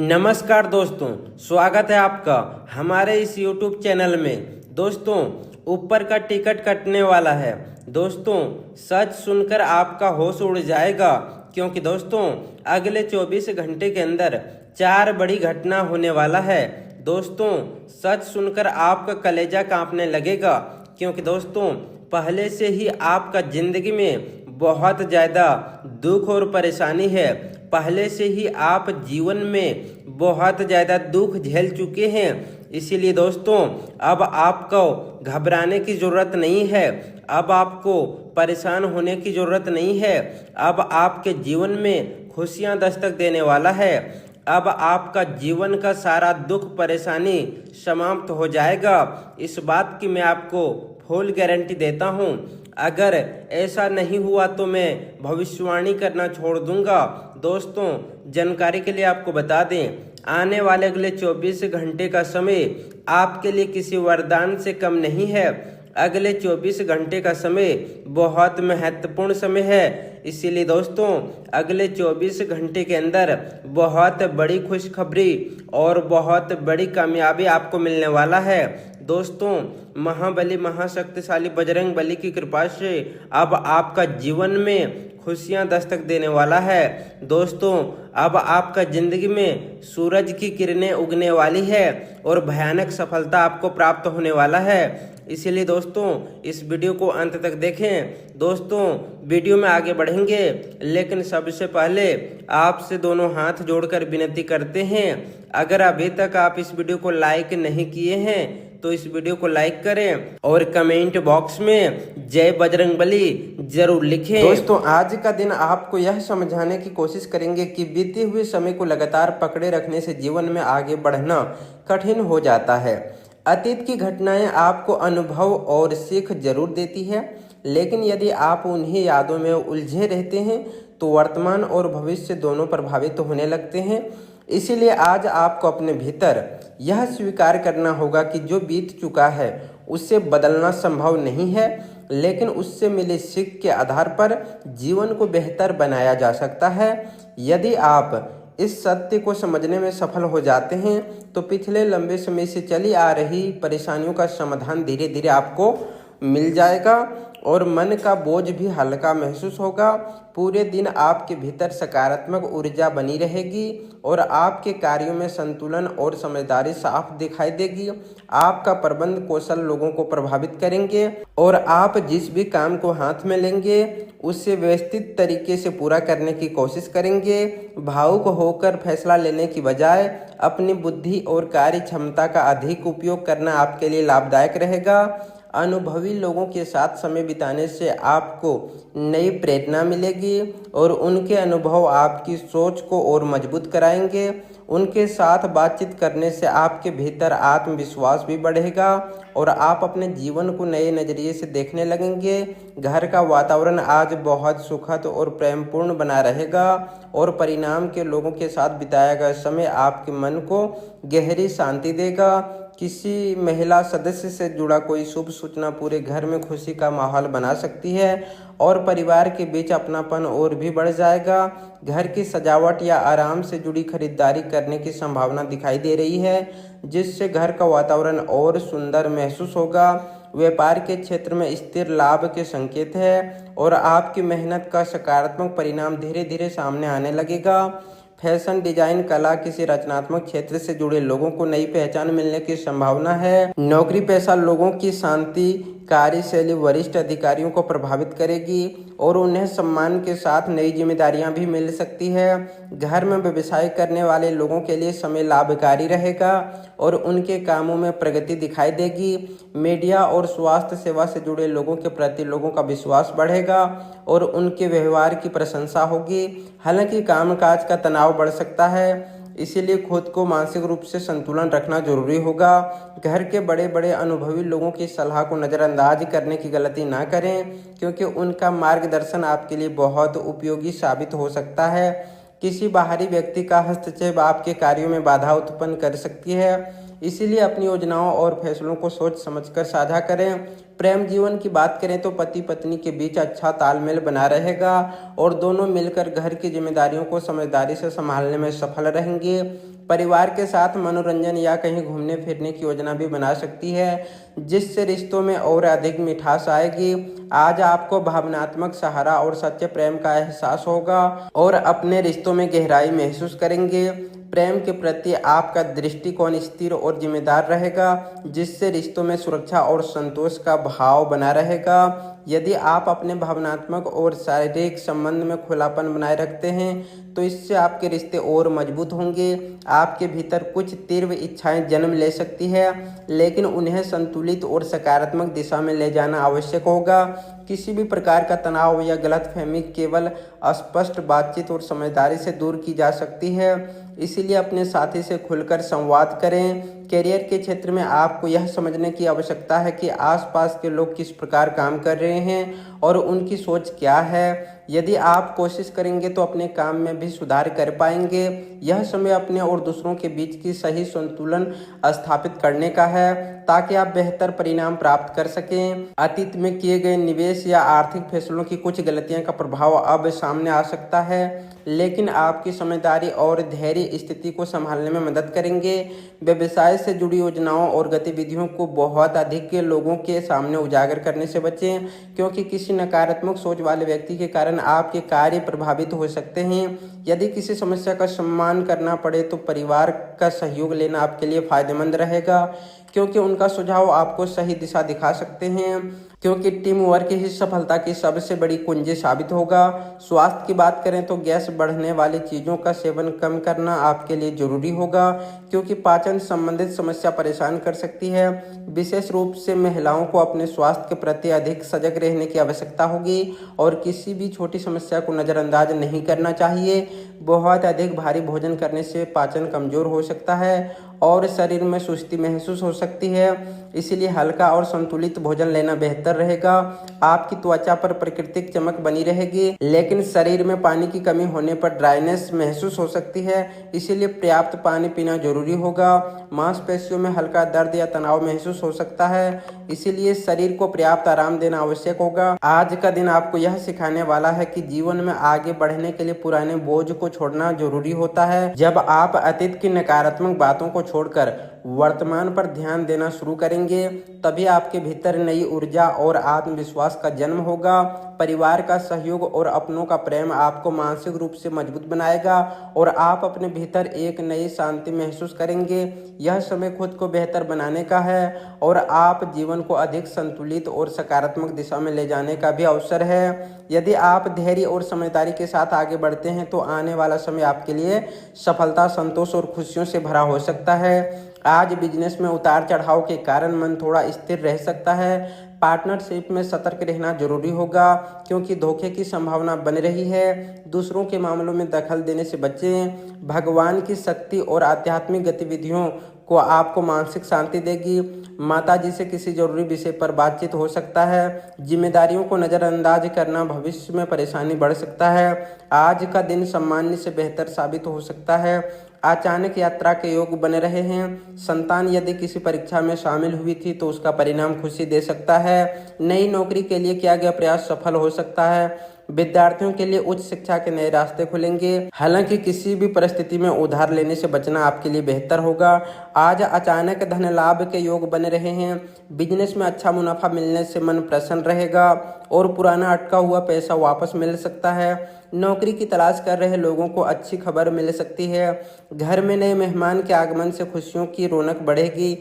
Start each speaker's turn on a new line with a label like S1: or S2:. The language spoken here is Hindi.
S1: नमस्कार दोस्तों, स्वागत है आपका हमारे इस YouTube चैनल में। दोस्तों, ऊपर का टिकट कटने वाला है। दोस्तों, सच सुनकर आपका होश उड़ जाएगा, क्योंकि दोस्तों अगले 24 घंटे के अंदर 4 बड़ी घटना होने वाला है। दोस्तों, सच सुनकर आपका कलेजा कांपने लगेगा, क्योंकि दोस्तों पहले से ही आपका जिंदगी में बहुत ज़्यादा दुख और परेशानी है। पहले से ही आप जीवन में बहुत ज़्यादा दुख झेल चुके हैं। इसीलिए दोस्तों अब आपको घबराने की ज़रूरत नहीं है, अब आपको परेशान होने की ज़रूरत नहीं है। अब आपके जीवन में खुशियां दस्तक देने वाला है। अब आपका जीवन का सारा दुख परेशानी समाप्त हो जाएगा। इस बात की मैं आपको फुल गारंटी देता हूँ। अगर ऐसा नहीं हुआ तो मैं भविष्यवाणी करना छोड़ दूंगा। दोस्तों, जानकारी के लिए आपको बता दें, आने वाले अगले 24 घंटे का समय आपके लिए किसी वरदान से कम नहीं है। अगले 24 घंटे का समय बहुत महत्वपूर्ण समय है। इसीलिए दोस्तों अगले 24 घंटे के अंदर बहुत बड़ी खुशखबरी और बहुत बड़ी कामयाबी आपको मिलने वाला है। दोस्तों, महाबली महाशक्तिशाली बजरंग बली की कृपा से अब आपका जीवन में खुशियां दस्तक देने वाला है। दोस्तों, अब आपका जिंदगी में सूरज की किरणें उगने वाली है और भयानक सफलता आपको प्राप्त होने वाला है। इसीलिए दोस्तों इस वीडियो को अंत तक देखें। दोस्तों, वीडियो में आगे बढ़ेंगे, लेकिन सबसे पहले आपसे दोनों हाथ जोड़कर विनती करते हैं, अगर अभी तक आप इस वीडियो को लाइक नहीं किए हैं तो इस वीडियो को लाइक करें और कमेंट बॉक्स में जय बजरंगबली जरूर लिखें। दोस्तों, आज का दिन आपको यह समझाने की कोशिश करेंगे कि बीते हुए समय को लगातार पकड़े रखने से जीवन में आगे बढ़ना कठिन हो जाता है। अतीत की घटनाएं आपको अनुभव और सीख जरूर देती है, लेकिन यदि आप उन्हीं यादों में उलझे रहते हैं तो वर्तमान और भविष्य दोनों प्रभावित होने लगते हैं। इसीलिए आज आपको अपने भीतर यह स्वीकार करना होगा कि जो बीत चुका है उससे बदलना संभव नहीं है, लेकिन उससे मिले सीख के आधार पर जीवन को बेहतर बनाया जा सकता है। यदि आप इस सत्य को समझने में सफल हो जाते हैं तो पिछले लंबे समय से चली आ रही परेशानियों का समाधान धीरे धीरे आपको मिल जाएगा और मन का बोझ भी हल्का महसूस होगा। पूरे दिन आपके भीतर सकारात्मक ऊर्जा बनी रहेगी और आपके कार्यों में संतुलन और समझदारी साफ दिखाई देगी। आपका प्रबंध कौशल लोगों को प्रभावित करेंगे और आप जिस भी काम को हाथ में लेंगे उससे व्यवस्थित तरीके से पूरा करने की कोशिश करेंगे। भावुक होकर फैसला लेने की बजाय अपनी बुद्धि और कार्य क्षमता का अधिक उपयोग करना आपके लिए लाभदायक रहेगा। अनुभवी लोगों के साथ समय बिताने से आपको नई प्रेरणा मिलेगी और उनके अनुभव आपकी सोच को और मजबूत कराएंगे। उनके साथ बातचीत करने से आपके भीतर आत्मविश्वास भी बढ़ेगा और आप अपने जीवन को नए नज़रिए से देखने लगेंगे। घर का वातावरण आज बहुत सुखद और प्रेमपूर्ण बना रहेगा और परिणाम के लोगों के साथ बिताया गया समय आपके मन को गहरी शांति देगा। किसी महिला सदस्य से जुड़ा कोई शुभ सूचना पूरे घर में खुशी का माहौल बना सकती है और परिवार के बीच अपनापन और भी बढ़ जाएगा। घर की सजावट या आराम से जुड़ी खरीदारी करने की संभावना दिखाई दे रही है, जिससे घर का वातावरण और सुंदर महसूस होगा। व्यापार के क्षेत्र में स्थिर लाभ के संकेत है और आपकी मेहनत का सकारात्मक परिणाम धीरे धीरे सामने आने लगेगा। फैशन, डिजाइन, कला, किसी रचनात्मक क्षेत्र से जुड़े लोगों को नई पहचान मिलने की संभावना है। नौकरी पेशा लोगों की शांति कार्यशैली वरिष्ठ अधिकारियों को प्रभावित करेगी और उन्हें सम्मान के साथ नई जिम्मेदारियां भी मिल सकती है। घर में व्यवसाय करने वाले लोगों के लिए समय लाभकारी रहेगा और उनके कामों में प्रगति दिखाई देगी। मीडिया और स्वास्थ्य सेवा से जुड़े लोगों के प्रति लोगों का विश्वास बढ़ेगा और उनके व्यवहार की प्रशंसा होगी। हालांकि कामकाज का तनाव बढ़ सकता है, इसीलिए खुद को मानसिक रूप से संतुलन रखना जरूरी होगा। घर के बड़े बड़े अनुभवी लोगों की सलाह को नज़रअंदाज करने की गलती ना करें, क्योंकि उनका मार्गदर्शन आपके लिए बहुत उपयोगी साबित हो सकता है। किसी बाहरी व्यक्ति का हस्तक्षेप आपके कार्यों में बाधा उत्पन्न कर सकती है, इसीलिए अपनी योजनाओं और फैसलों को सोच समझकर साझा करें। प्रेम जीवन की बात करें तो पति पत्नी के बीच अच्छा तालमेल बना रहेगा और दोनों मिलकर घर की जिम्मेदारियों को समझदारी से संभालने में सफल रहेंगे। परिवार के साथ मनोरंजन या कहीं घूमने फिरने की योजना भी बना सकती है, जिससे रिश्तों में और अधिक मिठास आएगी। आज आपको भावनात्मक सहारा और सच्चे प्रेम का एहसास होगा और अपने रिश्तों में गहराई महसूस करेंगे। प्रेम के प्रति आपका दृष्टिकोण स्थिर और जिम्मेदार रहेगा, जिससे रिश्तों में सुरक्षा और संतोष का भाव बना रहेगा। यदि आप अपने भावनात्मक और शारीरिक संबंध में खुलापन बनाए रखते हैं तो इससे आपके रिश्ते और मजबूत होंगे। आपके भीतर कुछ तीव्र इच्छाएं जन्म ले सकती है, लेकिन उन्हें संतुलित और सकारात्मक दिशा में ले जाना आवश्यक होगा। किसी भी प्रकार का तनाव या गलतफहमी केवल स्पष्ट बातचीत और समझदारी से दूर की जा सकती है। इसीलिए अपने साथी से खुलकर संवाद करें। करियर के क्षेत्र में आपको यह समझने की आवश्यकता है कि आसपास के लोग किस प्रकार काम कर रहे हैं और उनकी सोच क्या है। यदि आप कोशिश करेंगे तो अपने काम में भी सुधार कर पाएंगे। यह समय अपने और दूसरों के बीच की सही संतुलन स्थापित करने का है, ताकि आप बेहतर परिणाम प्राप्त कर सकें। अतीत में किए गए निवेश या आर्थिक फैसलों की कुछ गलतियों का प्रभाव अब सामने आ सकता है, लेकिन आपकी समझदारी और धैर्य स्थिति को संभालने में मदद करेंगे। व्यवसाय से जुड़ी योजनाओं और गतिविधियों को बहुत अधिक लोगों के सामने उजागर करने से बचें, क्योंकि किसी नकारात्मक सोच वाले व्यक्ति के कारण आपके कार्य प्रभावित हो सकते हैं। यदि किसी समस्या का सम्मान करना पड़े तो परिवार का सहयोग लेना आपके लिए फायदेमंद रहेगा, क्योंकि उनका सुझाव आपको सही दिशा दिखा सकते हैं। क्योंकि टीम वर्क ही सफलता की सबसे बड़ी कुंजी साबित होगा। स्वास्थ्य की बात करें तो गैस बढ़ने वाली चीज़ों का सेवन कम करना आपके लिए जरूरी होगा, क्योंकि पाचन संबंधित समस्या परेशान कर सकती है। विशेष रूप से महिलाओं को अपने स्वास्थ्य के प्रति अधिक सजग रहने की आवश्यकता होगी और किसी भी छोटी समस्या को नज़रअंदाज नहीं करना चाहिए। बहुत अधिक भारी भोजन करने से पाचन कमजोर हो सकता है और शरीर में सुस्ती महसूस हो सकती है। इसीलिए हल्का और संतुलित भोजन लेना बेहतर रहेगा। आपकी त्वचा पर प्राकृतिक चमक बनी रहेगी, लेकिन शरीर में पानी की कमी होने पर ड्राइनेस महसूस हो सकती है, इसीलिए पर्याप्त पानी पीना जरूरी होगा। मांसपेशियों में हल्का दर्द या तनाव महसूस हो सकता है, इसीलिए शरीर को पर्याप्त आराम देना आवश्यक होगा। आज का दिन आपको यह सिखाने वाला है कि जीवन में आगे बढ़ने के लिए पुराने बोझ को छोड़ना जरूरी होता है। जब आप अतीत की नकारात्मक बातों को छोड़कर वर्तमान पर ध्यान देना शुरू करेंगे, तभी आपके भीतर नई ऊर्जा और आत्मविश्वास का जन्म होगा। परिवार का सहयोग और अपनों का प्रेम आपको मानसिक रूप से मजबूत बनाएगा और आप अपने भीतर एक नई शांति महसूस करेंगे। यह समय खुद को बेहतर बनाने का है और आप जीवन को अधिक संतुलित और सकारात्मक दिशा में ले जाने का भी अवसर है। यदि आप धैर्य और समझदारी के साथ आगे बढ़ते हैं तो आने वाला समय आपके लिए सफलता, संतोष और खुशियों से भरा हो सकता है। आज बिजनेस में उतार चढ़ाव के कारण मन थोड़ा स्थिर रह सकता है। पार्टनरशिप में सतर्क रहना जरूरी होगा, क्योंकि धोखे की संभावना बन रही है। दूसरों के मामलों में दखल देने से बचें। भगवान की शक्ति और आध्यात्मिक गतिविधियों को आपको मानसिक शांति देगी। माता जी से किसी जरूरी विषय पर बातचीत हो सकता है। जिम्मेदारियों को नज़रअंदाज करना भविष्य में परेशानी बढ़ सकता है। आज का दिन सामान्य से बेहतर साबित हो सकता है। अचानक यात्रा के योग बने रहे हैं। संतान यदि किसी परीक्षा में शामिल हुई थी तो उसका परिणाम खुशी दे सकता है। नई नौकरी के लिए किया गया प्रयास सफल हो सकता है। विद्यार्थियों के लिए उच्च शिक्षा के नए रास्ते खुलेंगे। हालांकि किसी भी परिस्थिति में उधार लेने से बचना आपके लिए बेहतर होगा। आज अचानक धन लाभ के योग बने रहे हैं। बिजनेस में अच्छा मुनाफा मिलने से मन प्रसन्न रहेगा और पुराना अटका हुआ पैसा वापस मिल सकता है। नौकरी की तलाश कर रहे लोगों को अच्छी खबर मिल सकती है। घर में नए मेहमान के आगमन से खुशियों की रौनक बढ़ेगी।